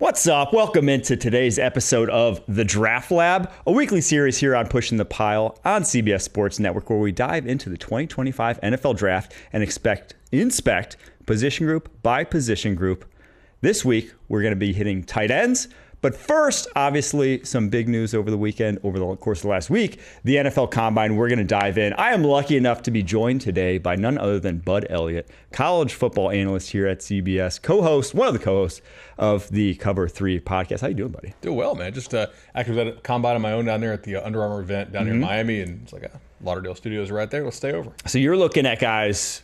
What's up? Welcome into today's episode of The Draft Lab, a weekly series here on Pushing the Pile on CBS Sports Network, where we dive into the 2025 NFL Draft and inspect position group by position group. This week, we're going to be hitting tight ends. But first, obviously, some big news over the weekend, over the course of the last week, the NFL Combine. We're going to dive in. I am lucky enough to be joined today by none other than Bud Elliott, college football analyst here at CBS, one of the co-hosts of the Cover 3 podcast. How you doing, buddy? Doing well, man. Just actually was at a Combine on my own down there at the Under Armour event down here in Miami, and it's like Lauderdale Studios right there. Let's stay over. So you're looking at guys,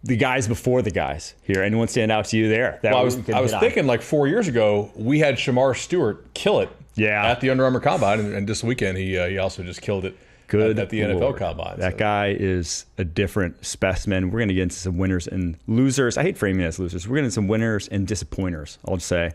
the guys before the guys here. Anyone stand out to you there? I was thinking like 4 years ago, we had Shamar Stewart kill it at the Under Armour Combine, and this weekend he also just killed it at the NFL Combine. That guy is a different specimen. We're going to get into some winners and losers. I hate framing it as losers. We're going to get some winners and disappointers, I'll just say,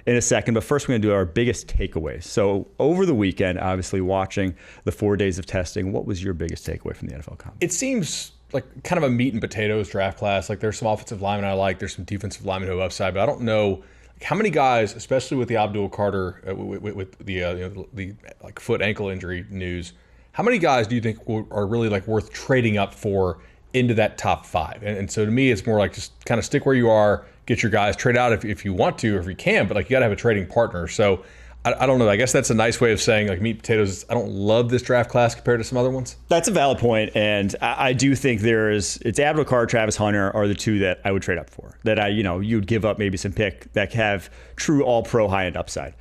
in a second. But first, we're going to do our biggest takeaways. So over the weekend, obviously watching the 4 days of testing, what was your biggest takeaway from the NFL Combine? It seems like kind of a meat and potatoes draft class. Like there's some offensive linemen I like. There's some defensive linemen who have upside, but I don't know how many guys, especially with the Abdul Carter, with the like foot ankle injury news. How many guys do you think are really like worth trading up for into that top five? And so to me, it's more like just kind of stick where you are, get your guys, trade out if you want to or if you can, but like you got to have a trading partner. So I don't know. I guess that's a nice way of saying like meat and potatoes. I don't love this draft class compared to some other ones. That's a valid point, and I do think it's Abdul Carter, Travis Hunter are the two that I would trade up for. That you'd give up maybe some pick that have true all-pro high-end upside.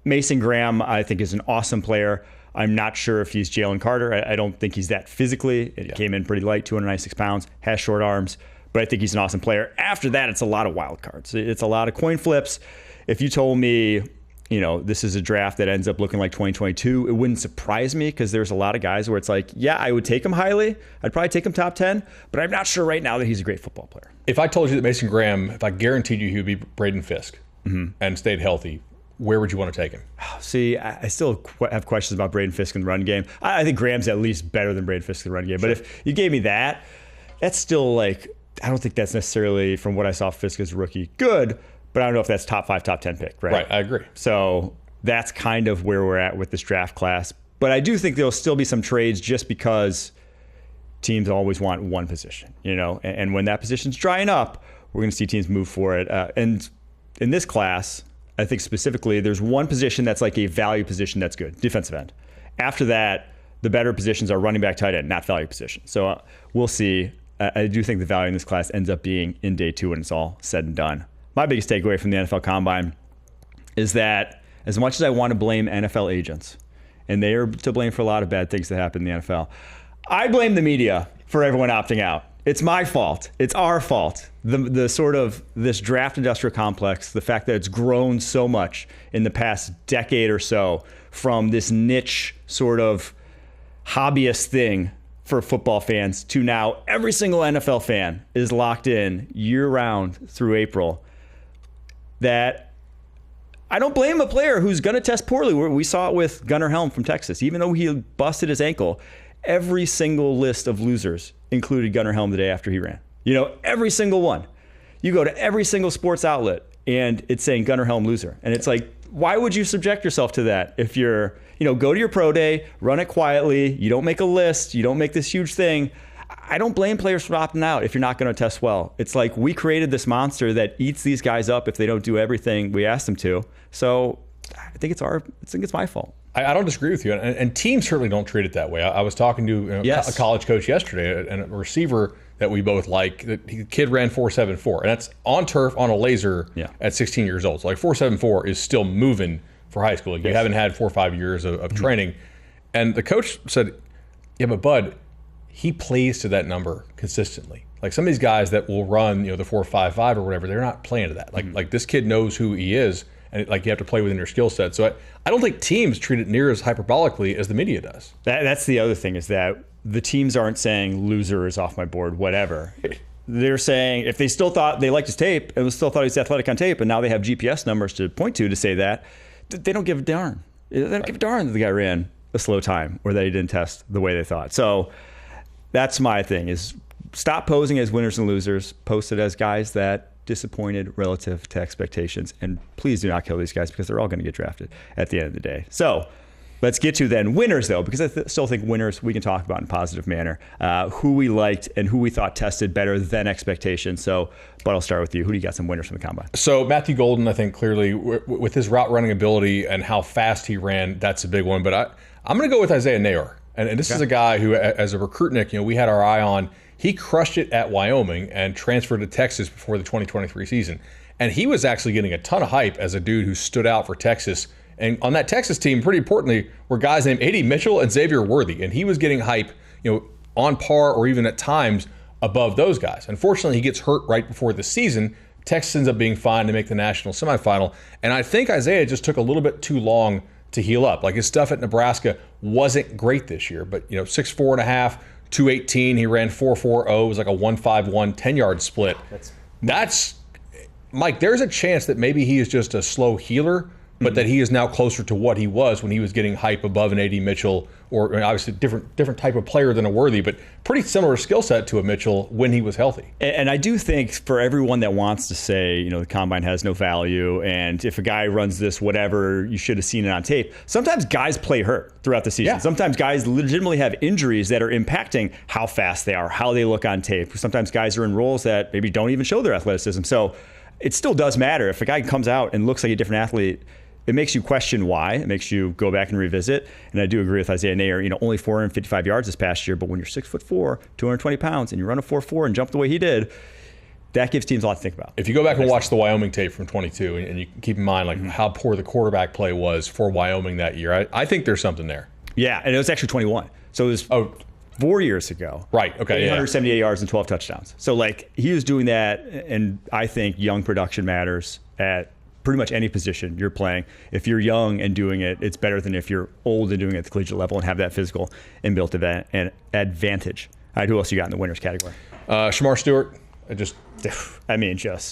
Mason Graham, I think, is an awesome player. I'm not sure if he's Jalen Carter. I don't think he's that physically. It came in pretty light, 296 pounds, has short arms, but I think he's an awesome player. After that, it's a lot of wild cards. It's a lot of coin flips. If you told me, this is a draft that ends up looking like 2022, it wouldn't surprise me because there's a lot of guys where it's like, yeah, I would take him highly. I'd probably take him top 10, but I'm not sure right now that he's a great football player. If I told you that Mason Graham, if I guaranteed you he would be Braden Fisk and stayed healthy, where would you want to take him? See, I still have questions about Braden Fisk in the run game. I think Graham's at least better than Braden Fisk in the run game. Sure. But if you gave me that's still like, I don't think that's necessarily, from what I saw Fisk as a rookie, good. But I don't know if that's top 5, top 10 pick, right? Right, I agree. So that's kind of where we're at with this draft class. But I do think there'll still be some trades just because teams always want one position, and when that position's drying up, we're going to see teams move for it. And in this class, I think specifically, there's one position that's like a value position that's good, defensive end. After that, the better positions are running back, tight end, not value position. So we'll see. I do think the value in this class ends up being in day 2 when it's all said and done. My biggest takeaway from the NFL Combine is that as much as I want to blame NFL agents, and they are to blame for a lot of bad things that happen in the NFL, I blame the media for everyone opting out. It's my fault. It's our fault. The sort of this draft industrial complex, the fact that it's grown so much in the past decade or so from this niche sort of hobbyist thing for football fans to now every single NFL fan is locked in year-round through April. That I don't blame a player who's going to test poorly. We saw it with Gunnar Helm from Texas. Even though he busted his ankle, every single list of losers included Gunnar Helm the day after he ran. Every single one. You go to every single sports outlet and it's saying Gunnar Helm loser. And it's like, why would you subject yourself to that if you're, go to your pro day, run it quietly, you don't make a list, you don't make this huge thing. I don't blame players for opting out if you're not going to test well. It's like we created this monster that eats these guys up if they don't do everything we asked them to. So I think it's my fault. I don't disagree with you, and teams certainly don't treat it that way. I was talking to a college coach yesterday, and a receiver that we both like. The kid ran 4.74, and that's on turf on a laser at 16 years old. So like 4.74 is still moving for high school. You haven't had 4 or 5 years of training. And the coach said, yeah, but Bud, he plays to that number consistently. Like some of these guys that will run, the 4.55 or whatever, they're not playing to that. Like this kid knows who he is, and like you have to play within your skill set. So I don't think teams treat it near as hyperbolically as the media does. That's the other thing, is that the teams aren't saying loser is off my board, whatever. They're saying if they still thought they liked his tape and still thought he was athletic on tape, and now they have GPS numbers to point to say that, they don't give a darn. They don't give a darn that the guy ran a slow time or that he didn't test the way they thought. So that's my thing, is stop posing as winners and losers, post it as guys that disappointed relative to expectations. And please do not kill these guys because they're all going to get drafted at the end of the day. So let's get to then winners, though, because I still think winners we can talk about in a positive manner, who we liked and who we thought tested better than expectations. So, Bud, I'll start with you. Who do you got some winners from the Combine? So Matthew Golden, I think clearly with his route running ability and how fast he ran, that's a big one. But I'm going to go with Isaiah Nayor. And this is a guy who, as a recruit, Nick, we had our eye on. He crushed it at Wyoming and transferred to Texas before the 2023 season. And he was actually getting a ton of hype as a dude who stood out for Texas. And on that Texas team, pretty importantly, were guys named A.D. Mitchell and Xavier Worthy. And he was getting hype, on par or even at times above those guys. Unfortunately, he gets hurt right before the season. Texas ends up being fine to make the national semifinal. And I think Isaiah just took a little bit too long to heal up. Like, his stuff at Nebraska wasn't great this year, but 6'4.5", 218. He ran 4.40. It was like a 1.51 10-yard split. That's Mike. There's a chance that maybe he is just a slow healer, but that he is now closer to what he was when he was getting hype above an A.D. Mitchell, or obviously different type of player than a Worthy, but pretty similar skill set to a Mitchell when he was healthy. And I do think for everyone that wants to say, the Combine has no value, and if a guy runs this whatever, you should have seen it on tape. Sometimes guys play hurt throughout the season. Yeah. Sometimes guys legitimately have injuries that are impacting how fast they are, how they look on tape. Sometimes guys are in roles that maybe don't even show their athleticism. So it still does matter. If a guy comes out and looks like a different athlete, it makes you question why. It makes you go back and revisit. And I do agree with Isaiah Nayor, only 455 yards this past year, but when you're 6'4", 220 pounds, and you run a 4.4 and jump the way he did, that gives teams a lot to think about. If you go back and watch the Wyoming tape from 22, and you keep in mind how poor the quarterback play was for Wyoming that year, I think there's something there. Yeah, and it was actually 21. So it was 4 years ago. Right, okay. 878 yards and 12 touchdowns. So he was doing that, and I think young production matters at pretty much any position you're playing. If you're young and doing it, it's better than if you're old and doing it at the collegiate level and have that physical inbuilt advantage. All right, who else you got in the winners category? Shamar Stewart.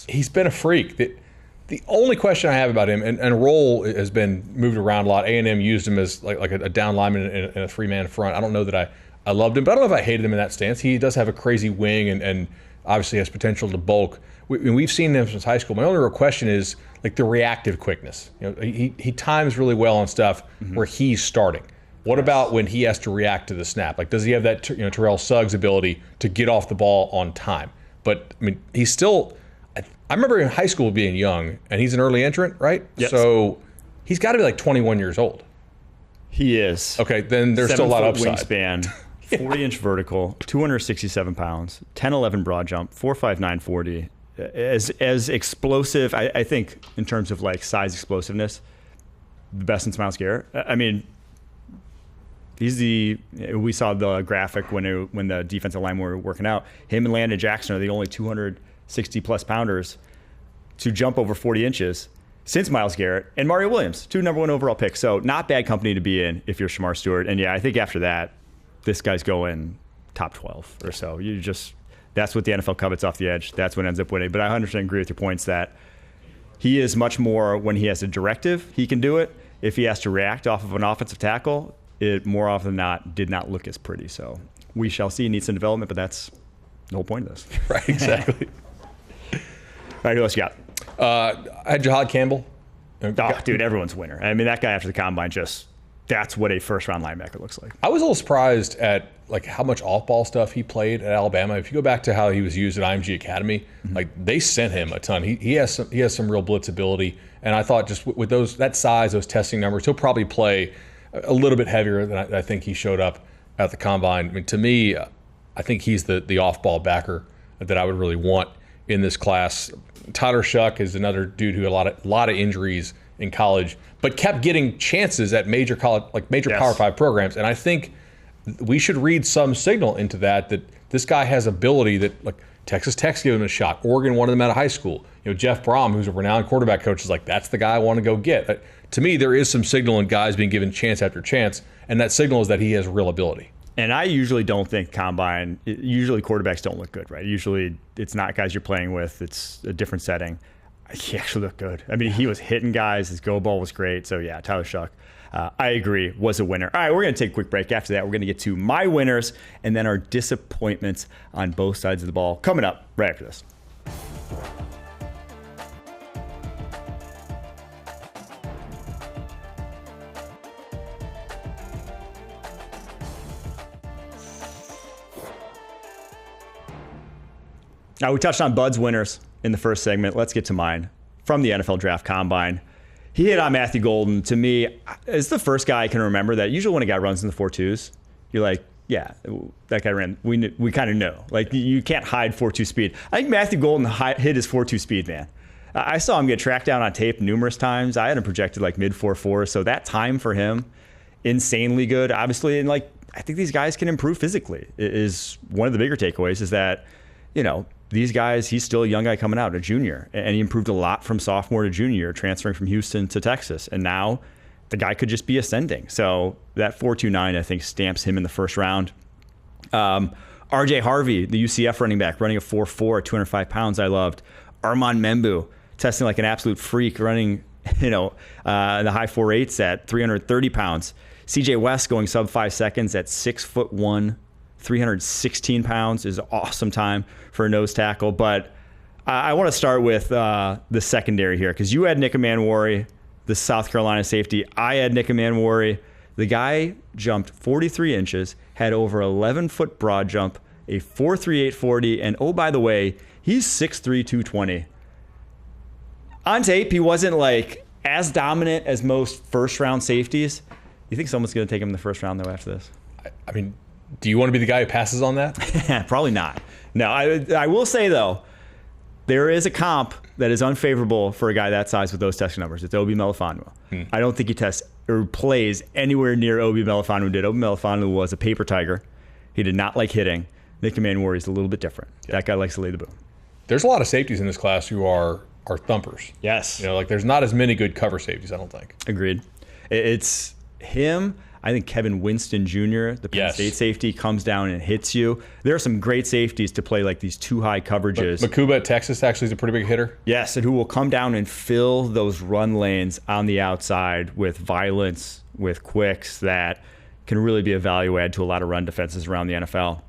He's been a freak. The only question I have about him, and role has been moved around a lot. A&M used him as like a down lineman in a three-man front. I don't know that I loved him, but I don't know if I hated him in that stance. He does have a crazy wing and obviously has potential to bulk. We've seen him since high school. My only real question is the reactive quickness. He times really well on stuff where he's starting. What about when he has to react to the snap? Does he have that Terrell Suggs ability to get off the ball on time? But he's still. I remember in high school being young, and he's an early entrant, right? Yes. So he's got to be 21 years old. He is. Okay, then there's still a lot of upside. Wingspan, 40-inch vertical, 267 pounds, 10-11 broad jump, 4.59 40. As explosive, I think in terms of size explosiveness, the best since Myles Garrett. We saw the graphic when the defensive line were working out. Him and Landon Jackson are the only 260 plus pounders to jump over 40 inches since Myles Garrett and Mario Williams, 2 number 1 overall picks. So not bad company to be in if you're Shamar Stewart. And I think after that, this guy's going top 12 or so. That's what the NFL covets off the edge. That's what ends up winning. But I 100% agree with your points that he is much more when he has a directive, he can do it. If he has to react off of an offensive tackle, it more often than not did not look as pretty. So we shall see. Needs some development, but that's the whole point of this. Right, exactly. All right, who else you got? I had Jahad Campbell. Dude, everyone's winner. That guy after the Combine that's what a first-round linebacker looks like. I was a little surprised at how much off-ball stuff he played at Alabama. If you go back to how he was used at IMG Academy, they sent him a ton. He has some real blitz ability, and I thought just with that size, those testing numbers, he'll probably play a little bit heavier than I think he showed up at the Combine. To me, I think he's the off-ball backer that I would really want in this class. Tyler Shuck is another dude who had a lot of injuries in college, but kept getting chances at major college, Power 5 programs. And I think we should read some signal into that this guy has ability that Texas Tech's giving him a shot. Oregon wanted him out of high school. Jeff Brom, who's a renowned quarterback coach, is that's the guy I want to go get. To me, there is some signal in guys being given chance after chance, and that signal is that he has real ability. And I usually don't think Combine, usually quarterbacks don't look good, right? Usually it's not guys you're playing with. It's a different setting. He actually looked good. He was hitting guys. His go ball was great. So, yeah, Tyler Shuck, I agree, was a winner. All right, we're going to take a quick break. After that, we're going to get to my winners and then our disappointments on both sides of the ball coming up right after this. Now, we touched on Bud's winners in the first segment. Let's get to mine from the NFL Draft Combine. He hit on Matthew Golden. To me, is the first guy I can remember that usually when a guy runs in the 4.2s, you're like, yeah, that guy ran. We kind of know. Like, you can't hide 4.2 speed. I think Matthew Golden hit his 4.2 speed, man. I saw him get tracked down on tape numerous times. I had him projected like mid 4.4. So that time for him, insanely good. Obviously, and like, I think these guys can improve physically. Is one of the bigger takeaways is that, these guys, he's still a young guy coming out, a junior, and he improved a lot from sophomore to junior, transferring from Houston to Texas. And now the guy could just be ascending. So that 4.29, I think, stamps him in the first round. RJ Harvey, the UCF running back, running a 4.4 at 205 pounds, I loved. Armand Membu, testing like an absolute freak, running, in the high 4.8s at 330 pounds. CJ West going sub 5 seconds at 6'1", 316 pounds is an awesome time for a nose tackle. But I want to start with the secondary here, because you had Nick Emanwari, the South Carolina safety. I had Nick Emanwari. The guy jumped 43 inches, had over 11-foot broad jump, a 4.38 40, and oh, by the way, he's 6'3", 220. On tape, he wasn't like as dominant as most first-round safeties. You think someone's going to take him in the first round, though, after this? I mean, do you want to be the guy who passes on that? Probably not. No, I will say, though, there is a comp that is unfavorable for a guy that size with those testing numbers. It's Obi Melifonwu. I don't think he tests or plays anywhere near Obi Melifonwu did. Obi Melifonwu was a paper tiger. He did not like hitting. Nick Emanwari is a little bit different. Yeah. That guy likes to lay the boom. There's a lot of safeties in this class who are thumpers. Yes. There's not as many good cover safeties, I don't think. Agreed. It's him. I think Kevin Winston Jr., the Penn State safety, comes down and hits you. There are some great safeties to play like these too high coverages. Makuba at Texas actually is a pretty big hitter. Yes, and who will come down and fill those run lanes on the outside with violence, with quicks that can really be a value add to a lot of run defenses around the NFL.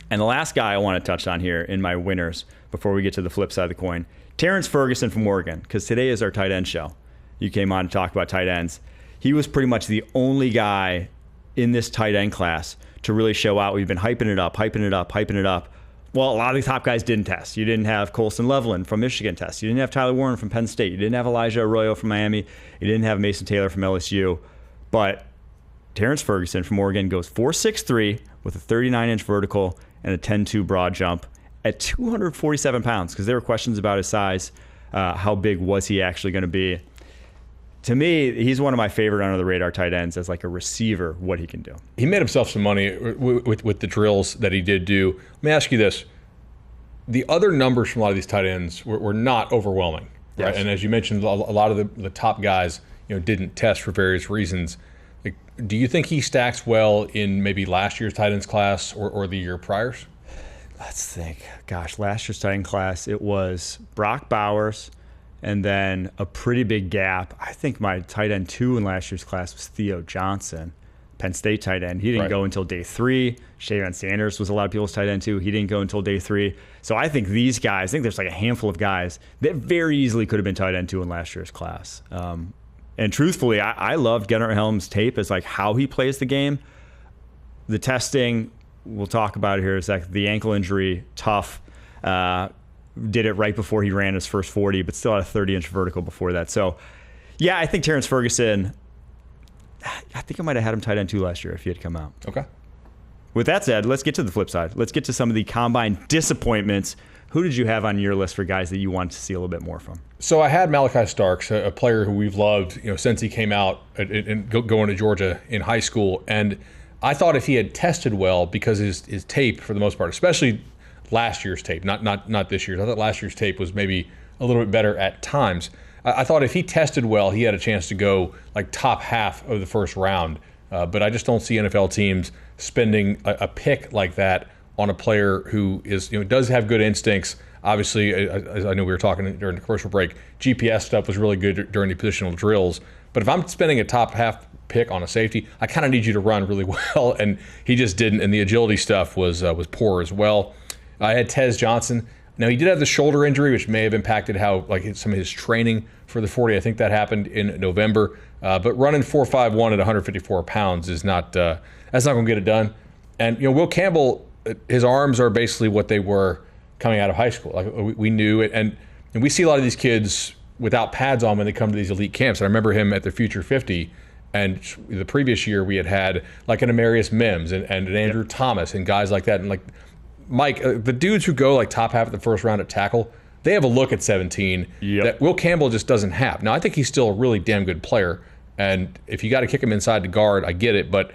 And the last guy I want to touch on here in my winners before we get to the flip side of the coin, Terrence Ferguson from Oregon, because today is our tight end show. You came on to talk about tight ends. He was pretty much the only guy in this tight end class to really show out. We've been hyping it up. Well, a lot of the top guys didn't test. You didn't have Colston Loveland from Michigan test. You didn't have Tyler Warren from Penn State. You didn't have Elijah Arroyo from Miami. You didn't have Mason Taylor from LSU. But Terrence Ferguson from Oregon goes 4.63 with a 39-inch vertical and a 10.2 broad jump at 247 pounds, because there were questions about his size. How big was he actually going to be? To me, he's one of my favorite under-the-radar tight ends as like a receiver, what he can do. He made himself some money with the drills that he did do. Let me ask you this. The other numbers from a lot of these tight ends were not overwhelming. Right? Yes. And as you mentioned, a lot of the top guys didn't test for various reasons. Like, do you think he stacks well in maybe last year's tight ends class or the year priors? Let's think. Gosh, last year's tight end class, it was Brock Bowers, and then a pretty big gap. I think my tight end 2 in last year's class was Theo Johnson, Penn State tight end. He didn't go until day 3. Shaven Sanders was a lot of people's tight end 2. He didn't go until day 3. So I think these guys, I think there's like a handful of guys that very easily could have been tight end 2 in last year's class. And truthfully, I loved Gennard Helm's tape as like how he plays the game. The testing, we'll talk about it here in a second. The ankle injury, tough. Did it right before he ran his first 40, but still had a 30-inch vertical before that. So, yeah, I think Terrence Ferguson, I think I might have had him tight end 2 last year if he had come out. Okay. With that said, let's get to the flip side. Let's get to some of the combine disappointments. Who did you have on your list for guys that you wanted to see a little bit more from? So I had Malachi Starks, a player who we've loved since he came out and going to Georgia in high school. And I thought if he had tested well, because his tape, for the most part, especially last year's tape, not this year's. I thought last year's tape was maybe a little bit better at times. I thought if he tested well, he had a chance to go like top half of the first round. But I just don't see NFL teams spending a pick like that on a player who is does have good instincts. Obviously, as I know we were talking during the commercial break, GPS stuff was really good during the positional drills. But if I'm spending a top half pick on a safety, I kind of need you to run really well, and he just didn't. And the agility stuff was poor as well. I had Tez Johnson. Now, he did have the shoulder injury, which may have impacted how some of his training for the 40. I think that happened in November. But running 4.51 at 154 pounds is not that's not going to get it done. And Will Campbell, his arms are basically what they were coming out of high school. Like we knew it, and we see a lot of these kids without pads on when they come to these elite camps. And I remember him at the Future 50, and the previous year we had like an Amarius Mims and an Andrew Thomas and guys like that. And like Mike, the dudes who go like top half of the first round at tackle, they have a look at 17 that Will Campbell just doesn't have. Now, I think he's still a really damn good player, and if you got to kick him inside the guard, I get it, but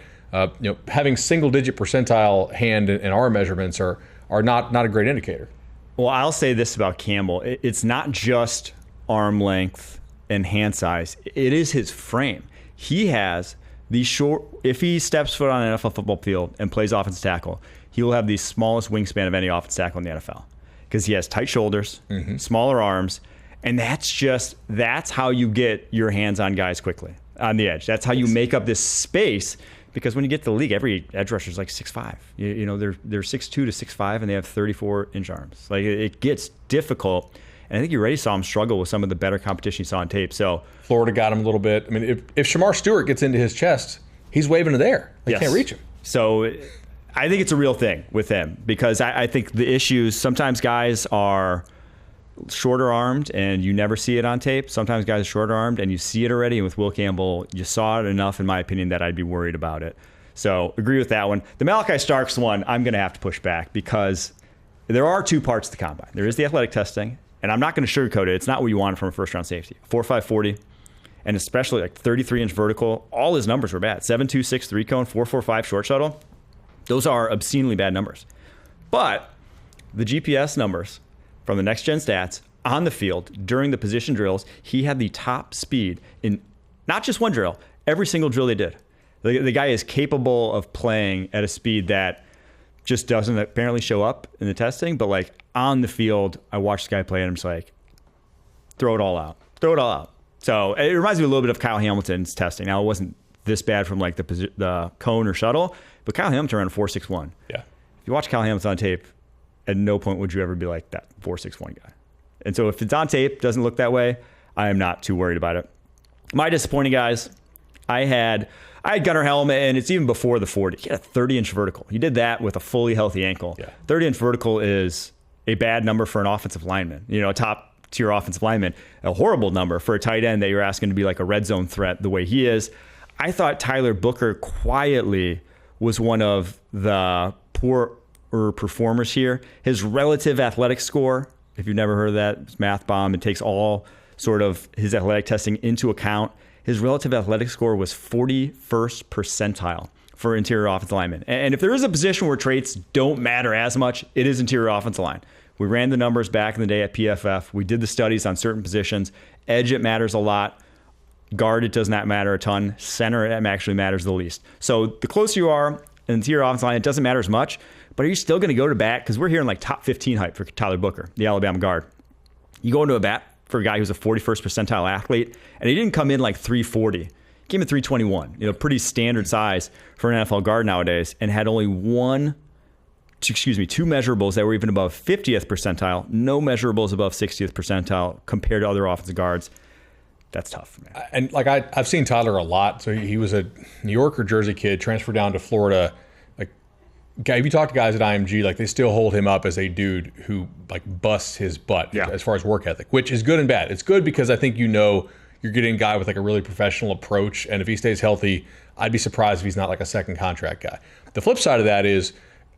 having single-digit percentile hand and arm measurements are not a great indicator. Well, I'll say this about Campbell. It's not just arm length and hand size. It is his frame. He has these short, if he steps foot on an NFL football field and plays offensive tackle, he will have the smallest wingspan of any offensive tackle in the NFL because he has tight shoulders, smaller arms, and that's how you get your hands on guys quickly on the edge. That's how you make up this space. Because when you get to the league, every edge rusher is like 6'5". They're 6'2" to 6'5", and they have 34-inch arms. Like it gets difficult, and I think you already saw him struggle with some of the better competition you saw on tape. So Florida got him a little bit. I mean, if Shamar Stewart gets into his chest, he's waving to there. They can't reach him. So I think it's a real thing with him because I think the issues sometimes guys are shorter armed and you never see it on tape. Sometimes guys are shorter armed and you see it already. And with Will Campbell, you saw it enough, in my opinion, that I'd be worried about it. So agree with that one. The Malachi Starks one, I'm going to have to push back because there are two parts to the combine. There is the athletic testing, and I'm not going to sugarcoat it. It's not what you want from a first-round safety. 4.5 40, and especially like 33-inch vertical. All his numbers were bad. 7.2 6.3 cone, 4.45 short shuttle. Those are obscenely bad numbers. But the GPS numbers from the Next Gen Stats on the field during the position drills, he had the top speed in not just one drill, every single drill they did. The guy is capable of playing at a speed that just doesn't apparently show up in the testing, but like on the field, I watched this guy play and I'm just like, throw it all out. Throw it all out. So it reminds me a little bit of Kyle Hamilton's testing. Now, it wasn't this bad from like the cone or shuttle, but Kyle Hamilton ran 4.61. Yeah. If you watch Kyle Hamilton on tape, at no point would you ever be like that 4.61 guy. And so if it's on tape, doesn't look that way, I am not too worried about it. My disappointing guys, I had Gunnar Helm, and it's even before the 40. He had a 30-inch vertical. He did that with a fully healthy ankle. Yeah. 30-inch vertical is a bad number for an offensive lineman. A top-tier offensive lineman. A horrible number for a tight end that you're asking to be like a red zone threat the way he is. I thought Tyler Booker quietly was one of the poorer performers here. His relative athletic score, if you've never heard of that, it's Math Bomb. It takes all sort of his athletic testing into account. His relative athletic score was 41st percentile for interior offensive linemen. And if there is a position where traits don't matter as much, it is interior offensive line. We ran the numbers back in the day at PFF. We did the studies on certain positions. Edge, it matters a lot. Guard, it does not matter a ton. Center, it actually matters the least. So the closer you are in interior offensive line, it doesn't matter as much. But are you still going to go to bat? Because we're hearing like top 15 hype for Tyler Booker, the Alabama guard. You go into a bat for a guy who's a 41st percentile athlete, and he didn't come in like 340. He came in 321, pretty standard size for an NFL guard nowadays, and had only two measurables that were even above 50th percentile, no measurables above 60th percentile compared to other offensive guards. That's tough, man. And like I've seen Tyler a lot. So he was a New York or Jersey kid, transferred down to Florida. If you talk to guys at IMG, like they still hold him up as a dude who like busts his butt as far as work ethic, which is good and bad. It's good because I think you're getting a guy with like a really professional approach, and if he stays healthy, I'd be surprised if he's not like a second contract guy. The flip side of that is,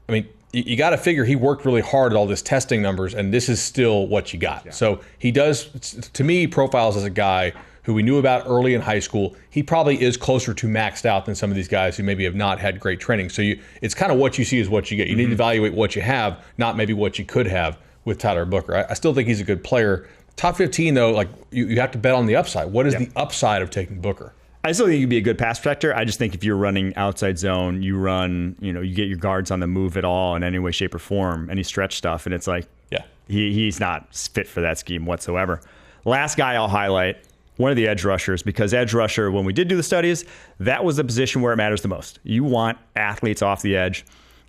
I mean, you got to figure he worked really hard at all this testing numbers, and this is still what you got. Yeah. So he does, to me, profiles as a guy who we knew about early in high school. He probably is closer to maxed out than some of these guys who maybe have not had great training. So it's kind of what you see is what you get. You need to evaluate what you have, not maybe what you could have with Tyler Booker. I still think he's a good player. Top 15, though, like you have to bet on the upside. What is the upside of taking Booker? I still think he'd be a good pass protector. I just think if you're running outside zone, you get your guards on the move at all in any way, shape, or form, any stretch stuff, and it's like, he's not fit for that scheme whatsoever. Last guy I'll highlight, one of the edge rushers, because edge rusher, when we did do the studies, that was the position where it matters the most. You want athletes off the edge,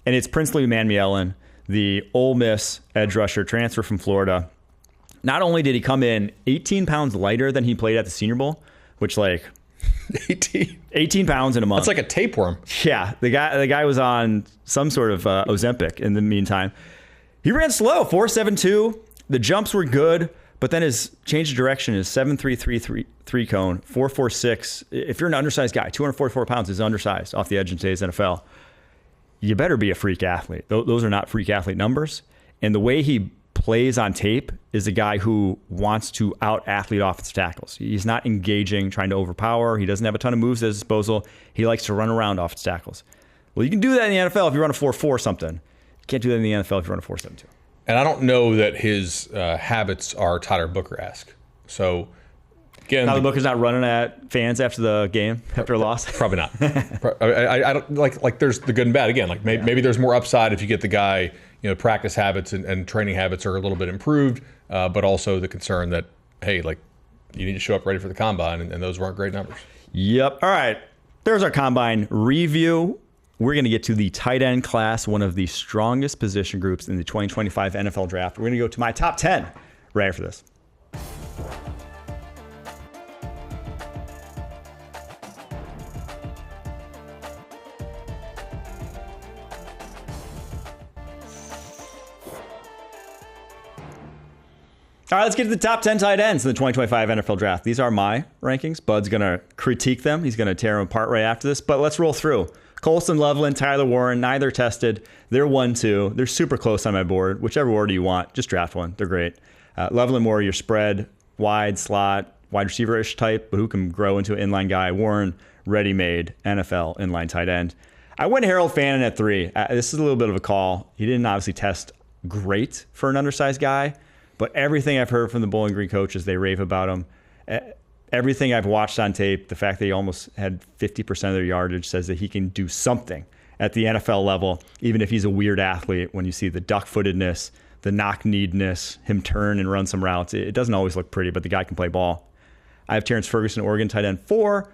and it's Princely Manmielen, the Ole Miss edge rusher, transfer from Florida. Not only did he come in 18 pounds lighter than he played at the Senior Bowl, which like 18 pounds in a month. That's like a tapeworm. Yeah, the guy was on some sort of Ozempic in the meantime. He ran slow, 4.72. The jumps were good, but then his change of direction is 7.333 cone, 4.46. If you're an undersized guy, 244 pounds is undersized off the edge in today's NFL. You better be a freak athlete. Those are not freak athlete numbers. And the way he plays on tape is a guy who wants to out-athlete offensive tackles. He's not engaging, trying to overpower. He doesn't have a ton of moves at his disposal. He likes to run around offensive tackles. Well, you can do that in the NFL if you run a 4.4 something. You can't do that in the NFL if you run a 4.72. And I don't know that his habits are Tyler Booker-esque. So, again, Tyler Booker's not running at fans after the game, after a loss? Probably not. I don't like there's the good and bad. Again, maybe there's more upside if you get the guy, practice habits and training habits are a little bit improved, but also the concern that, hey, you need to show up ready for the combine, and those weren't great numbers. Yep. All right. There's our combine review. We're going to get to the tight end class, one of the strongest position groups in the 2025 NFL draft. We're going to go to my top 10 right after this. All right, let's get to the top 10 tight ends in the 2025 NFL draft. These are my rankings. Bud's going to critique them. He's going to tear them apart right after this, but let's roll through. Colston, Loveland, Tyler Warren, neither tested. They're 1-2. They're super close on my board. Whichever order you want, just draft one. They're great. Loveland, more your spread, wide, slot, wide receiver-ish type, but who can grow into an inline guy. Warren, ready-made, NFL, inline tight end. I went Harold Fannin at 3. This is a little bit of a call. He didn't obviously test great for an undersized guy, but everything I've heard from the Bowling Green coaches, they rave about him. Everything I've watched on tape, the fact that he almost had 50% of their yardage says that he can do something at the NFL level, even if he's a weird athlete. When you see the duck-footedness, the knock-kneedness, him turn and run some routes, it doesn't always look pretty, but the guy can play ball. I have Terrence Ferguson, Oregon, tight end 4.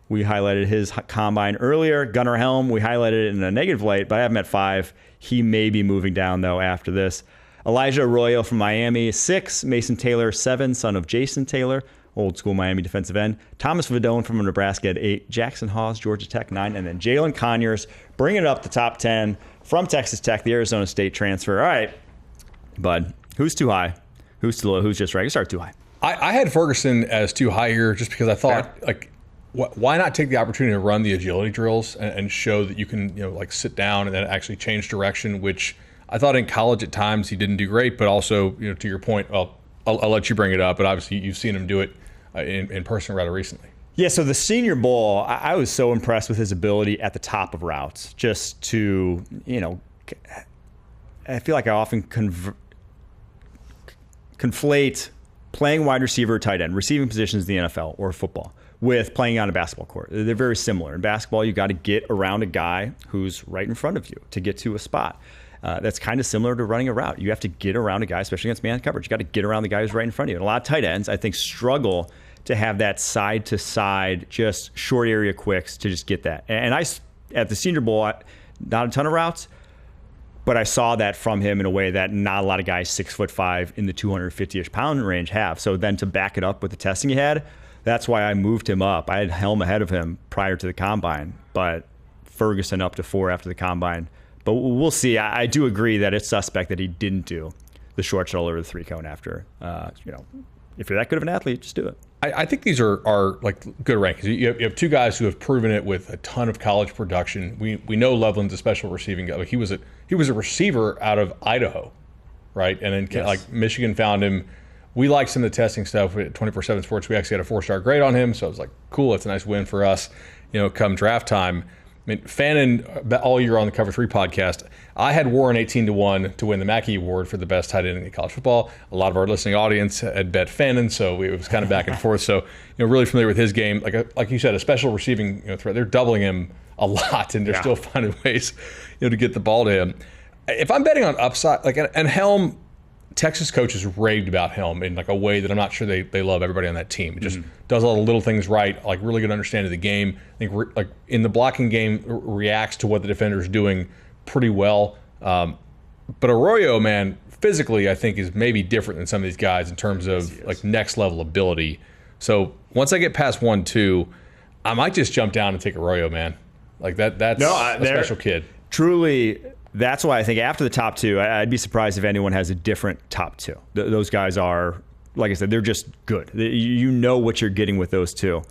We highlighted his combine earlier. Gunnar Helm, we highlighted it in a negative light, but I have him at 5. He may be moving down, though, after this. Elijah Arroyo from Miami, 6. Mason Taylor, 7, son of Jason Taylor, old school Miami defensive end. Thomas Vadone from Nebraska at 8. Jackson Hawes, Georgia Tech, 9. And then Jalen Conyers, bringing it up the top 10 from Texas Tech, the Arizona State transfer. All right, Bud, who's too high? Who's too low? Who's just right? Start too high. I had Ferguson as too high here just because I thought, why not take the opportunity to run the agility drills and show that you can, sit down and then actually change direction, which I thought in college at times he didn't do great, but also, to your point, well, I'll let you bring it up, but obviously you've seen him do it in person rather recently. Yeah, so the Senior Bowl, I was so impressed with his ability at the top of routes, just to, I feel like I often conflate playing wide receiver or tight end, receiving positions in the NFL or football, with playing on a basketball court. They're very similar. In basketball, you got to get around a guy who's right in front of you to get to a spot. That's kind of similar to running a route. You have to get around a guy, especially against man coverage. You got to get around the guy who's right in front of you. And a lot of tight ends, I think, struggle to have that side-to-side, just short area quicks to just get that. And at the Senior Bowl, not a ton of routes, but I saw that from him in a way that not a lot of guys 6'5" in the 250-ish pound range have. So then to back it up with the testing he had, that's why I moved him up. I had Helm ahead of him prior to the combine, but Ferguson up to 4 after the combine. But we'll see. I do agree that it's suspect that he didn't do the short shoulder or the 3 cone after. If you're that good of an athlete, just do it. I think these are good rankings. You have 2 guys who have proven it with a ton of college production. We know Loveland's a special receiving guy. He was a receiver out of Idaho, right? And then yes. Michigan found him. We liked some of the testing stuff at 24/7 Sports. We actually got a 4-star grade on him, so I was like, cool. That's a nice win for us. Come draft time. I mean, Fannin, all year on the Cover 3 podcast, I had Warren 18-1 to win the Mackey Award for the best tight end in college football. A lot of our listening audience had bet Fannin, so it was kind of back and forth. So, really familiar with his game. Like you said, a special receiving threat. They're doubling him a lot, and they're still finding ways, to get the ball to him. If I'm betting on upside, and Helm, Texas coaches raved about Helm in a way that I'm not sure they love everybody on that team. It just does all the little things right, really good understanding of the game. I think in the blocking game reacts to what the defender is doing pretty well. But Arroyo, man, physically I think is maybe different than some of these guys in terms of next level ability. So once I get past 1-2, I might just jump down and take Arroyo, man. That's a special kid. Truly that's why I think after the top two, I'd be surprised if anyone has a different top two. Those guys are, like I said, they're just good. You know what you're getting with those two.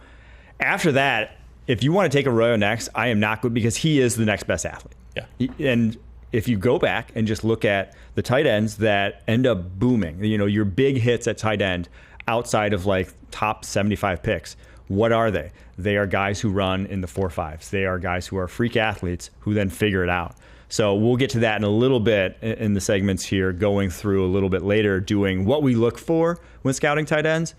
After that, if you want to take Arroyo next, I am not good because he is the next best athlete. Yeah. And if you go back and just look at the tight ends that end up booming, your big hits at tight end outside of like top 75 picks, what are they? They are guys who run in the 4.5s. They are guys who are freak athletes who then figure it out. So we'll get to that in a little bit in the segments here, going through a little bit later, doing what we look for when scouting tight ends.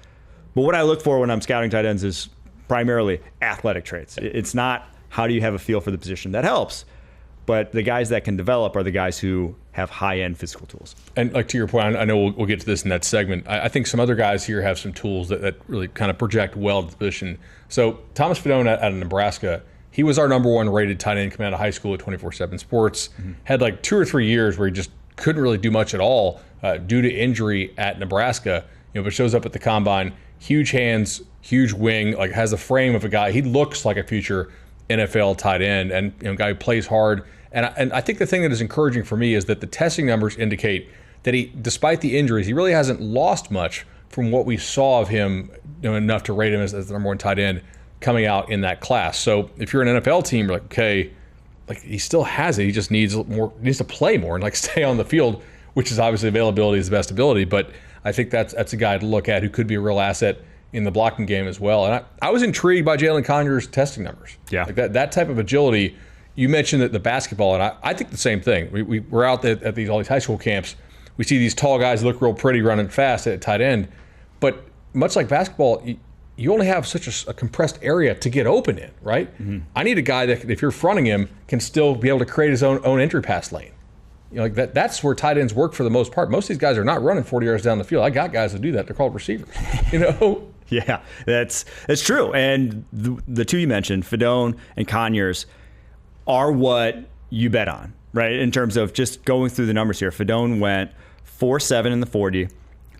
But what I look for when I'm scouting tight ends is primarily athletic traits. It's not how do you have a feel for the position. That helps. But the guys that can develop are the guys who have high-end physical tools. And like to your point, I know we'll get to this in that segment. I think some other guys here have some tools that really kind of project well to the position. So Thomas Fedone out of Nebraska, he was our number one rated tight end coming out of high school at 24/7 Sports. Mm-hmm. Had like 2 or 3 years where he just couldn't really do much at all due to injury at Nebraska. But shows up at the combine, huge hands, huge wing, like has the frame of a guy. He looks like a future NFL tight end, and a guy who plays hard. And I think the thing that is encouraging for me is that the testing numbers indicate that he, despite the injuries, he really hasn't lost much from what we saw of him, enough to rate him as the number one tight end coming out in that class. So if you're an NFL team, you're like, okay, like he still has it. He just needs to play more and like stay on the field, which is obviously availability is the best ability. But I think that's a guy to look at who could be a real asset in the blocking game as well. And I was intrigued by Jalen Conyers' testing numbers. Yeah, like that type of agility. You mentioned that the basketball, and I think the same thing. We're out at all these high school camps. We see these tall guys look real pretty running fast at tight end. But much like basketball, you only have such a compressed area to get open in, right? Mm-hmm. I need a guy that, if you're fronting him, can still be able to create his own entry pass lane. Like that's where tight ends work for the most part. Most of these guys are not running 40 yards down the field. I got guys that do that. They're called receivers. Yeah, that's true. And the two you mentioned, Fedone and Conyers, are what you bet on, right? In terms of just going through the numbers here. Fedone went 4.7 in the 40,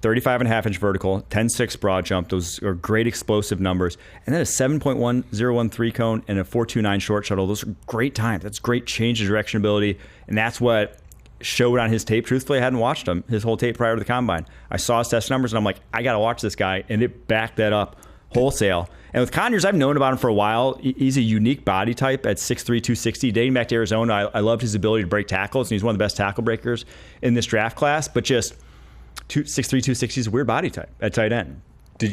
35.5-inch vertical, 10.6 broad jump. Those are great explosive numbers. And then a 7.1013 3-cone and a 4.29 short shuttle. Those are great times. That's great change of direction ability. And that's what showed on his tape. Truthfully, I hadn't watched him, his whole tape prior to the combine. I saw his test numbers, and I'm like, I got to watch this guy. And it backed that up wholesale. And with Conyers, I've known about him for a while. He's a unique body type at 6'3", 260. Dating back to Arizona, I loved his ability to break tackles, and he's one of the best tackle breakers in this draft class. But just 6'3", 260 is a weird body type at tight end. On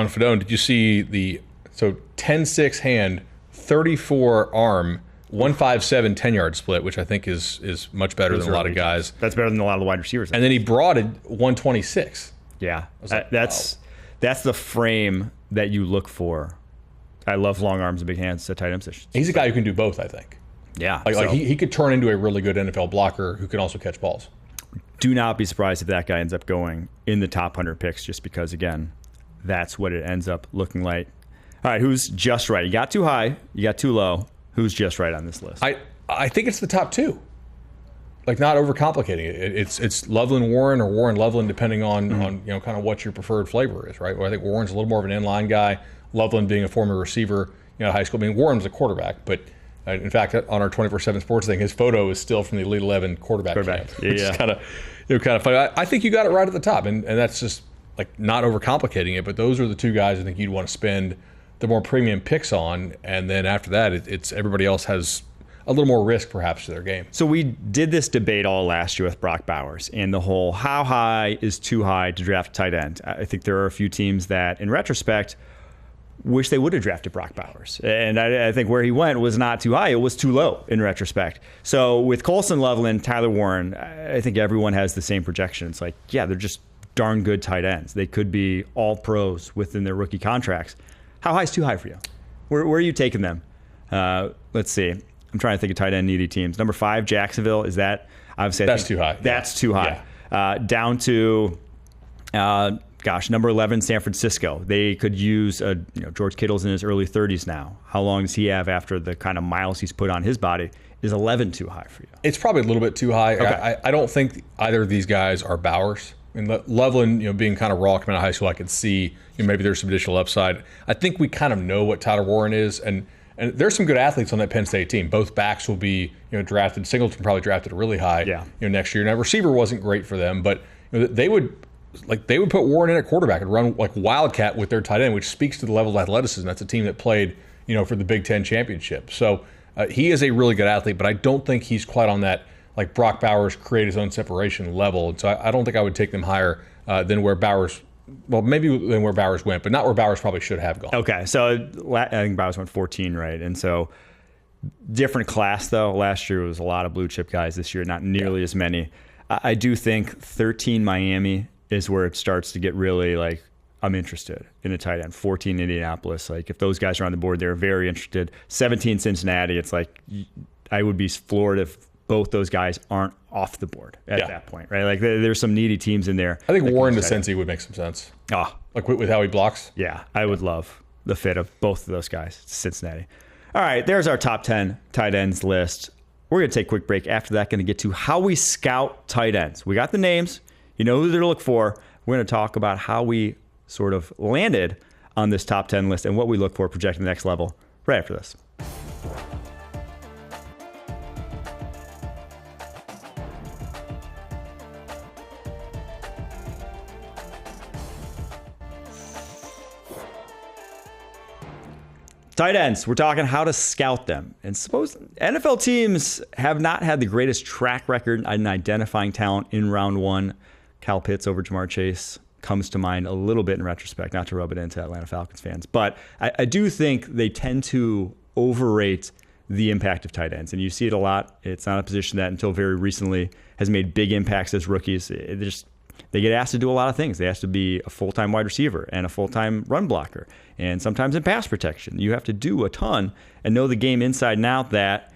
Fedone, did you see 10-6 hand, 34 arm, 1.57 10-yard split, which I think is much better than a lot of guys. That's better than a lot of the wide receivers. And then he broaded 126. Yeah, that's the frame that you look for. I love long arms and big hands at tight end positions. He's a guy who can do both, I think. Yeah. Like he could turn into a really good NFL blocker who can also catch balls. Do not be surprised if that guy ends up going in the top 100 picks, just because, again, that's what it ends up looking like. All right, who's just right? You got too high, you got too low. Who's just right on this list? I think it's the top two. Like, not overcomplicating it. It's Loveland Warren or Warren Loveland, depending on kind of what your preferred flavor is, right? Well, I think Warren's a little more of an inline guy. Loveland being a former receiver, high school. I mean, Warren's a quarterback, but in fact, on our 24/7 Sports thing, his photo is still from the Elite 11 quarterback camp, which is kind of funny. I think you got it right at the top, and that's just like not overcomplicating it. But those are the two guys I think you'd want to spend the more premium picks on, and then after that, it's everybody else has a little more risk perhaps to their game. So we did this debate all last year with Brock Bowers and the whole how high is too high to draft a tight end. I think there are a few teams that, in retrospect, wish they would have drafted Brock Bowers. And I think where he went was not too high. It was too low in retrospect. So with Colston, Loveland, Tyler Warren, I think everyone has the same projection. It's like, yeah, they're just darn good tight ends. They could be all pros within their rookie contracts. How high is too high for you? Where are you taking them? Let's see. I'm trying to think of tight end needy teams. Number 5, Jacksonville. Is that obviously? That's too high. That's too high. Yeah. Down to, number 11, San Francisco. They could use George Kittle's in his early 30s now. How long does he have after the kind of miles he's put on his body? Is 11 too high for you? It's probably a little bit too high. Okay. I don't think either of these guys are Bowers. I mean, Loveland, being kind of raw coming out of high school, I could see maybe there's some additional upside. I think we kind of know what Tyler Warren is, and And there's some good athletes on that Penn State team. Both backs will be drafted. Singleton probably drafted really high next year. Now, receiver wasn't great for them, but they would put Warren in at quarterback and run like wildcat with their tight end, which speaks to the level of athleticism. That's a team that played for the Big Ten championship. So he is a really good athlete, but I don't think he's quite on that like Brock Bowers create his own separation level. And so I don't think I would take them higher than where Bowers. Well, maybe than where Bowers went, but not where Bowers probably should have gone. Okay, so I think Bowers went 14, right? And so different class, though. Last year was a lot of blue chip guys. This year, not nearly as many. I do think 13 Miami is where it starts to get really like, I'm interested in a tight end. 14 Indianapolis. Like if those guys are on the board, they're very interested. 17 Cincinnati. It's like I would be floored if both those guys aren't off the board at that point, right? Like there's some needy teams in there. I think Warren to Cincy would make some sense. Like with how he blocks. Yeah, I would love the fit of both of those guys. Cincinnati. All right, there's our top 10 tight ends list. We're going to take a quick break. After that, going to get to how we scout tight ends. We got the names. You know who to look for. We're going to talk about how we sort of landed on this top 10 list and what we look for projecting the next level right after this. Tight ends, we're talking how to scout them. And suppose NFL teams have not had the greatest track record in identifying talent in round one. Kyle Pitts over Jamar Chase comes to mind a little bit in retrospect, not to rub it into Atlanta Falcons fans. But I do think they tend to overrate the impact of tight ends. And you see it a lot. It's not a position that until very recently has made big impacts as rookies. They get asked to do a lot of things. They have to be a full-time wide receiver and a full-time run blocker, and sometimes in pass protection. You have to do a ton and know the game inside and out. That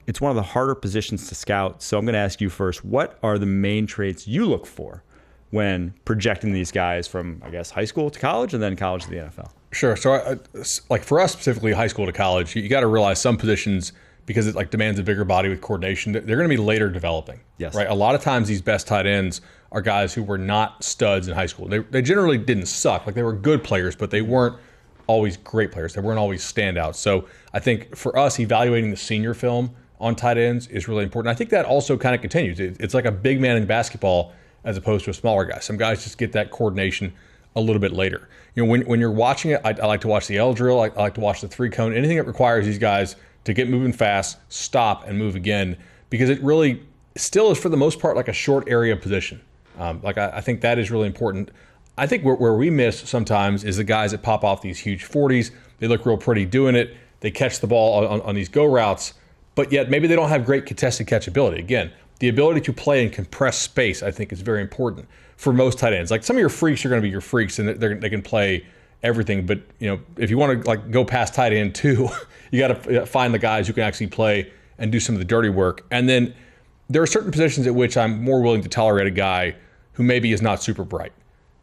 it's one of the harder positions to scout. So I'm going to ask you first, what are the main traits you look for when projecting these guys from, I guess, high school to college and then college to the NFL? Sure. So like for us specifically, high school to college, you got to realize some positions, because it like demands a bigger body with coordination, they're going to be later developing. Yes. Right. A lot of times these best tight ends are guys who were not studs in high school. They generally didn't suck. Like they were good players, but they weren't always great players. They weren't always standouts. So I think for us, evaluating the senior film on tight ends is really important. I think that also kind of continues. It's like a big man in basketball as opposed to a smaller guy. Some guys just get that coordination a little bit later. When you're watching it, I like to watch the L drill. I like to watch the 3-cone. Anything that requires these guys to get moving fast, stop, and move again, because it really still is, for the most part, like a short area position. I think that is really important. I think where we miss sometimes is the guys that pop off these huge 40s. They look real pretty doing it. They catch the ball on these go routes, but yet maybe they don't have great contested catchability. Again, the ability to play in compressed space, I think, is very important for most tight ends. Like some of your freaks are going to be your freaks, and they can play everything. But if you want to like go past tight end too, you got to find the guys who can actually play and do some of the dirty work. And then there are certain positions at which I'm more willing to tolerate a guy who maybe is not super bright.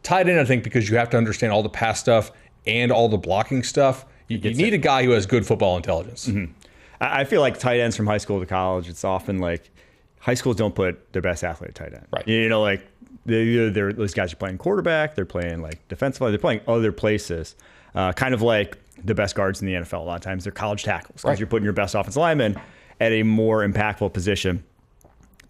Tight end, I think, because you have to understand all the pass stuff and all the blocking stuff. You need a guy who has good football intelligence. Mm-hmm. I feel like tight ends from high school to college, it's often like high schools don't put their best athlete at tight end. Right. Like those guys are playing quarterback, they're playing like defensive line, they're playing other places. Kind of like the best guards in the NFL. A lot of times they're college tackles because you're putting your best offensive lineman at a more impactful position.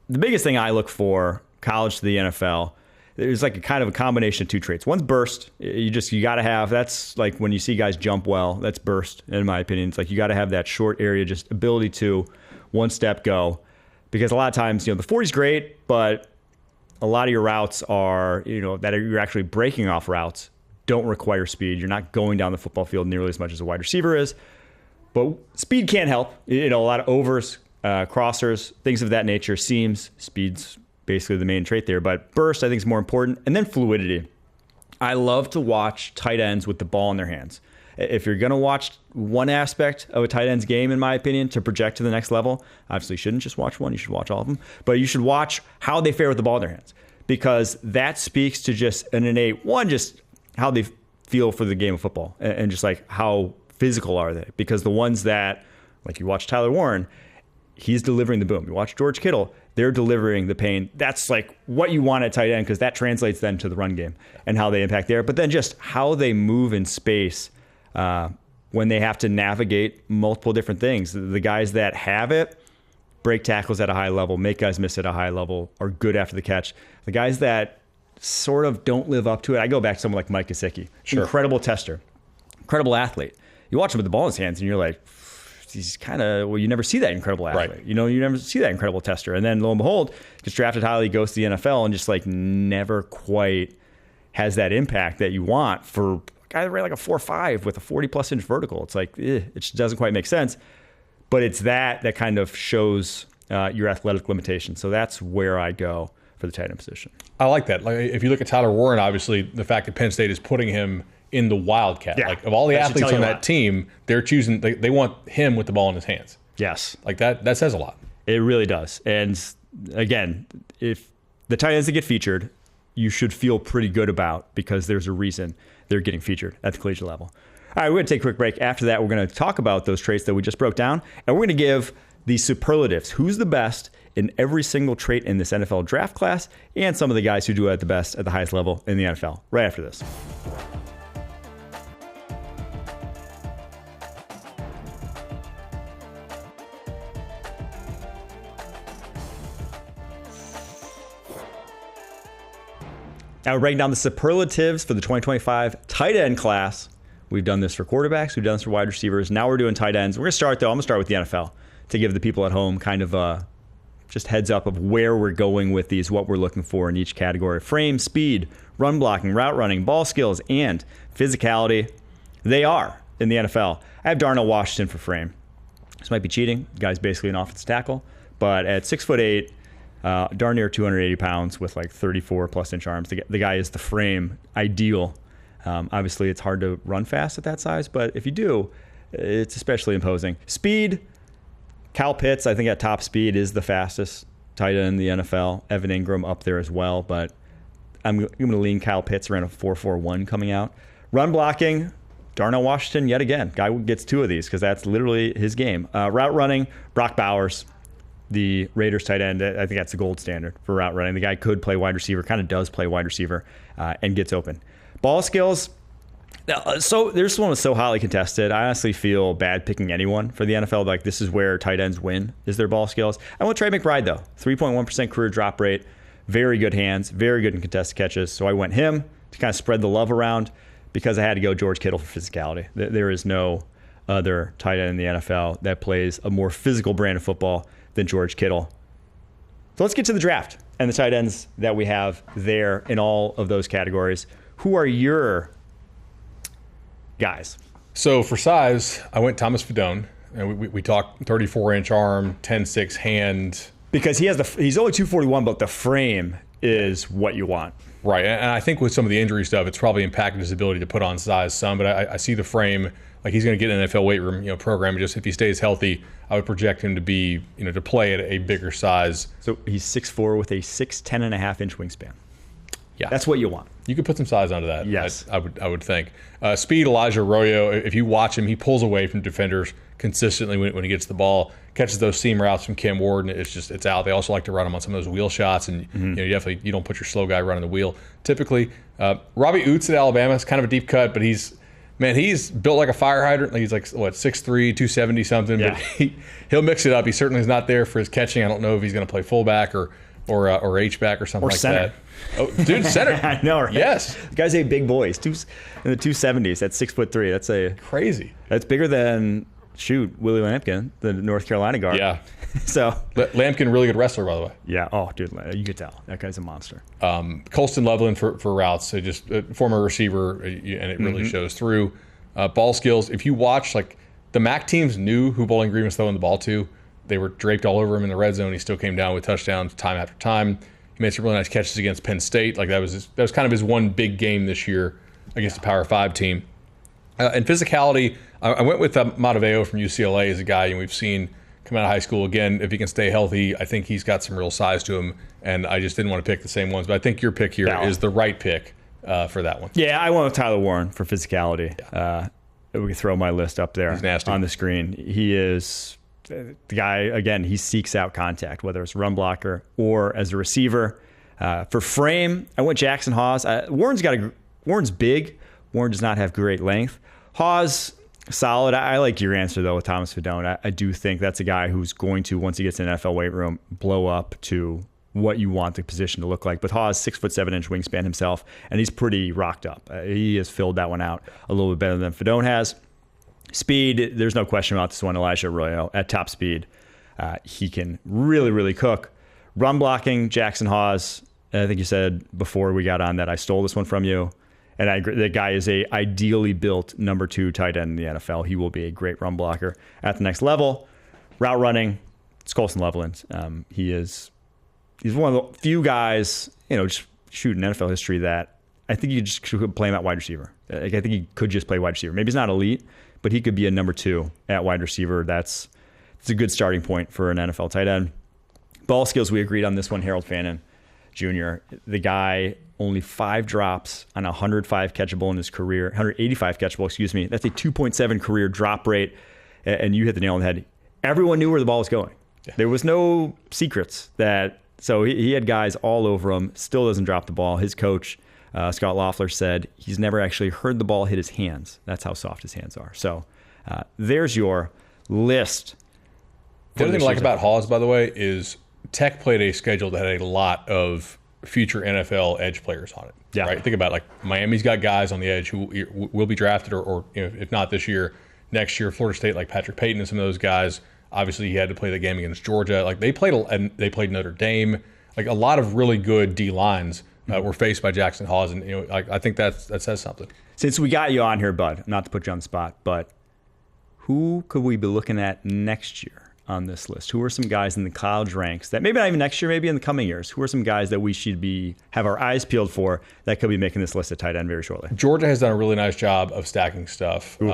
The biggest thing I look for, college to the NFL, there's like a kind of a combination of two traits. One's burst. You got to have, that's like when you see guys jump well, that's burst, in my opinion. It's like you got to have that short area, just ability to one step go. Because a lot of times, the 40's great, but a lot of your routes are, that you're actually breaking off routes, don't require speed. You're not going down the football field nearly as much as a wide receiver is. But speed can help. A lot of overs, crossers, things of that nature, seams, speed's basically the main trait there. But burst, I think, is more important. And then fluidity. I love to watch tight ends with the ball in their hands. If you're going to watch one aspect of a tight end's game, in my opinion, to project to the next level, obviously you shouldn't just watch one. You should watch all of them. But you should watch how they fare with the ball in their hands, because that speaks to just an innate, just how they feel for the game of football and just like how physical are they. Because the ones that, like you watch Tyler Warren, he's delivering the boom. You watch George Kittle, they're delivering the pain. That's like what you want at tight end, because that translates then to the run game and how they impact there. But then just how they move in space when they have to navigate multiple different things. The guys that have it, break tackles at a high level, make guys miss at a high level, are good after the catch. The guys that sort of don't live up to it, I go back to someone like Mike Gesicki. Sure. Incredible tester, incredible athlete. You watch him with the ball in his hands and you're like, he's kind of, well, you never see that incredible athlete. Right. You never see that incredible tester. And then lo and behold, gets drafted highly, goes to the NFL, and just like never quite has that impact that you want for a guy that ran like a 4.5 with a 40+ inch vertical. It's like, it just doesn't quite make sense. But it's that kind of shows your athletic limitation. So that's where I go for the tight end position. I like that. Like, if you look at Tyler Warren, obviously the fact that Penn State is putting him in the Wildcat. Yeah. Like, of all the athletes on that team, they're choosing, they want him with the ball in his hands. Yes. Like that says a lot. It really does. And again, if the tight ends that get featured, you should feel pretty good about, because there's a reason they're getting featured at the collegiate level. All right, we're going to take a quick break. After that, we're going to talk about those traits that we just broke down, and we're going to give the superlatives. Who's the best in every single trait in this NFL draft class, and some of the guys who do it the best at the highest level in the NFL, right after this. Now we're breaking down the superlatives for the 2025 tight end class. We've done this for quarterbacks. We've done this for wide receivers. Now we're doing tight ends. We're going to start, though. I'm going to start with the NFL to give the people at home kind of just heads up of where we're going with these, what we're looking for in each category. Frame, speed, run blocking, route running, ball skills, and physicality. They are in the NFL. I have Darnell Washington for frame. This might be cheating. The guy's basically an offensive tackle. But at 6'8", darn near 280 pounds with like 34+ inch arms. The guy is the frame ideal. Obviously, it's hard to run fast at that size, but if you do, it's especially imposing. Speed, Kyle Pitts, I think at top speed is the fastest tight end in the NFL. Evan Ingram up there as well, but I'm going to lean Kyle Pitts around a 4.41 coming out. Run blocking, Darnell Washington yet again. Guy gets 2 of these because that's literally his game. Route running, Brock Bowers, the Raiders tight end. I think that's the gold standard for route running. The guy could play wide receiver, kind of does play wide receiver, and gets open. Ball skills. So this one was so highly contested. I honestly feel bad picking anyone for the NFL. Like, this is where tight ends win, is their ball skills. I went Trey McBride, though. 3.1% career drop rate. Very good hands. Very good in contested catches. So I went him to kind of spread the love around, because I had to go George Kittle for physicality. There is no other tight end in the NFL that plays a more physical brand of football than George Kittle. So let's get to the draft and the tight ends that we have there in all of those categories. Who are your guys? So for size, I went Thomas Fidone. And we talked 34-inch arm, 10.6 hand. Because he's only 241, but the frame is what you want. Right, and I think with some of the injury stuff, it's probably impacted his ability to put on size some. But I see the frame, like he's going to get an NFL weight room, program. And just if he stays healthy, I would project him to be, to play at a bigger size. So he's 6'4" with a 10.5-inch wingspan. Yeah, that's what you want. You could put some size onto that. Yes, I would think. Speed, Elijah Arroyo. If you watch him, he pulls away from defenders consistently when he gets the ball. Catches those seam routes from Cam Ward, and it's out. They also like to run him on some of those wheel shots, and you don't put your slow guy running the wheel. Typically, Robbie Oots at Alabama is kind of a deep cut, but he's built like a fire hydrant. He's like 6'3", 270 something. Yeah. But he'll mix it up. He certainly is not there for his catching. I don't know if he's going to play fullback or H-back or something like center. That. Oh, dude, center. I know, right? Yes. The guy's a big boy. He's in the 270s. That's 6'3". That's crazy. That's bigger than Willie Lampkin, the North Carolina guard. Yeah. So Lampkin, really good wrestler, by the way. Yeah. Oh, dude, you could tell that guy's a monster. Colston Loveland for routes. So just a former receiver, and it really shows through. Ball skills. If you watch, like the MAC teams knew who Bowling Green was throwing the ball to. They were draped all over him in the red zone. He still came down with touchdowns time after time. He made some really nice catches against Penn State. Like that was kind of his one big game this year against the Power 5 team. And physicality, I went with Mataveo from UCLA as a guy, and we've seen come out of high school. Again, if he can stay healthy, I think he's got some real size to him, and I just didn't want to pick the same ones. But I think your pick here is the right pick for that one. Yeah, I went with Tyler Warren for physicality. Yeah. We can throw my list up there on the screen. He is the guy, again, he seeks out contact, whether it's run blocker or as a receiver. For frame, I went Jackson Hawes. Warren's big. Warren does not have great length. Hawes, Solid. I like your answer, though, with Thomas Fidone. I do think that's a guy who's going to, once he gets in the NFL weight room, blow up to what you want the position to look like. But Haas, 6'7" wingspan himself, and he's pretty rocked up. He has filled that one out a little bit better than Fidone has. Speed, there's no question about this one. Elijah Arroyo at top speed. He can really, really cook. Run blocking, Jackson Hawes. I think you said before we got on that I stole this one from you. And I agree. The guy is a ideally built number 2 tight end in the NFL. He will be a great run blocker at the next level. Route running, it's Colston Loveland. He's one of the few guys, just shooting NFL history that I think you just could play him at wide receiver. I think he could just play wide receiver. Maybe he's not elite, but he could be a number 2 at wide receiver. It's a good starting point for an NFL tight end. Ball skills, we agreed on this one. Harold Fannin Jr., the guy, only 5 drops on 105 catchable in his career, 185 catchable, excuse me. That's a 2.7 career drop rate, and you hit the nail on the head. Everyone knew where the ball was going. Yeah. There was no secrets so he had guys all over him, still doesn't drop the ball. His coach, Scott Loeffler, said he's never actually heard the ball hit his hands. That's how soft his hands are. So there's your list. The other thing I like about Hawes, by the way, is Tech played a schedule that had a lot of future NFL edge players on it. Yeah. Right? Think about Miami's got guys on the edge who will be drafted or if not this year, next year. Florida State, like Patrick Payton and some of those guys. Obviously, he had to play the game against Georgia. They played Notre Dame. A lot of really good D lines were faced by Jackson Hawes, and I think that says something. Since we got you on here, Bud, not to put you on the spot, but who could we be looking at next year on this list? Who are some guys in the college ranks that maybe not even next year, maybe in the coming years? Who are some guys that we should have our eyes peeled for that could be making this list at tight end very shortly? Georgia has done a really nice job of stacking stuff. Ooh,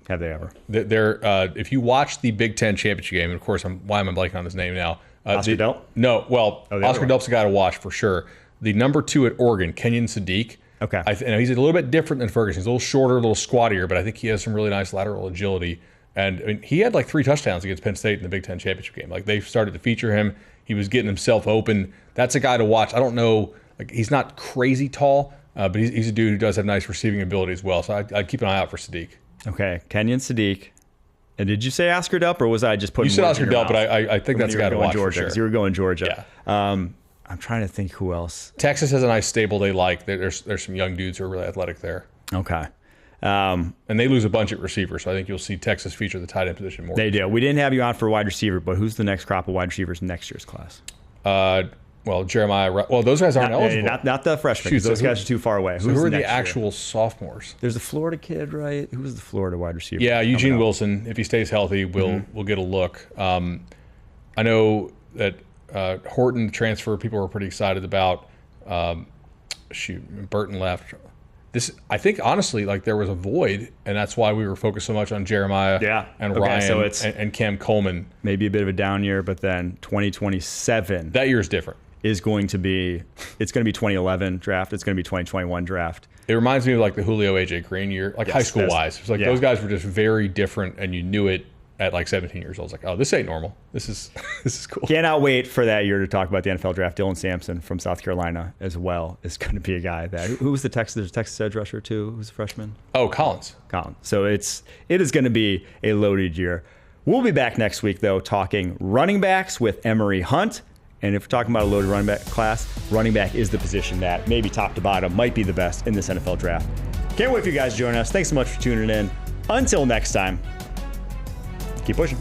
have they ever? If you watch the Big Ten championship game, and of course, why am I blanking on his name now? Oscar Delp? No, Oscar Delp's a guy to watch for sure. The number 2 at Oregon, Kenyon Sadiq. Okay. He's a little bit different than Ferguson. He's a little shorter, a little squattier, but I think he has some really nice lateral agility. And he had 3 touchdowns against Penn State in the Big Ten championship game. They started to feature him. He was getting himself open. That's a guy to watch. I don't know, he's not crazy tall, but he's a dude who does have nice receiving ability as well. So I'd keep an eye out for Sadiq. Okay, Kenyon Sadiq. And did you say Oscar Delp, or was I just putting? You said Oscar Delp, but I think that's a guy to watch Georgia, for sure. You were going Georgia. Yeah. I'm trying to think who else. Texas has a nice stable they like. There's some young dudes who are really athletic there. Okay. And they lose a bunch at receiver, so I think you'll see Texas feature the tight end position more. They do. We didn't have you on for wide receiver, but who's the next crop of wide receivers in next year's class? Jeremiah. Well, those guys aren't eligible. Not the freshmen. Those guys are too far away. So who are the actual sophomores? There's a Florida kid, right? Who was the Florida wide receiver? Yeah, Eugene Wilson. If he stays healthy, we'll get a look. I know that Horton transfer, people were pretty excited about. Burton left. I think honestly, there was a void, and that's why we were focused so much on Jeremiah and Ryan and Cam Coleman. Maybe a bit of a down year, but then 2027. That year is different. It's going to be 2011 draft. It's going to be 2021 draft. It reminds me of the Julio AJ Green year, high school wise. It's those guys were just very different, and you knew it at 17 years old. It's oh, this ain't normal. This is cool. Cannot wait for that year to talk about the NFL draft. Dylan Sampson from South Carolina as well is going to be a guy that who was the Texas? There's a Texas edge rusher too. Who's a freshman? Oh, Collins. So it is going to be a loaded year. We'll be back next week though, talking running backs with Emory Hunt. And if we're talking about a loaded running back class, running back is the position that maybe top to bottom might be the best in this NFL draft. Can't wait for you guys to join us. Thanks so much for tuning in. Until next time, keep pushing.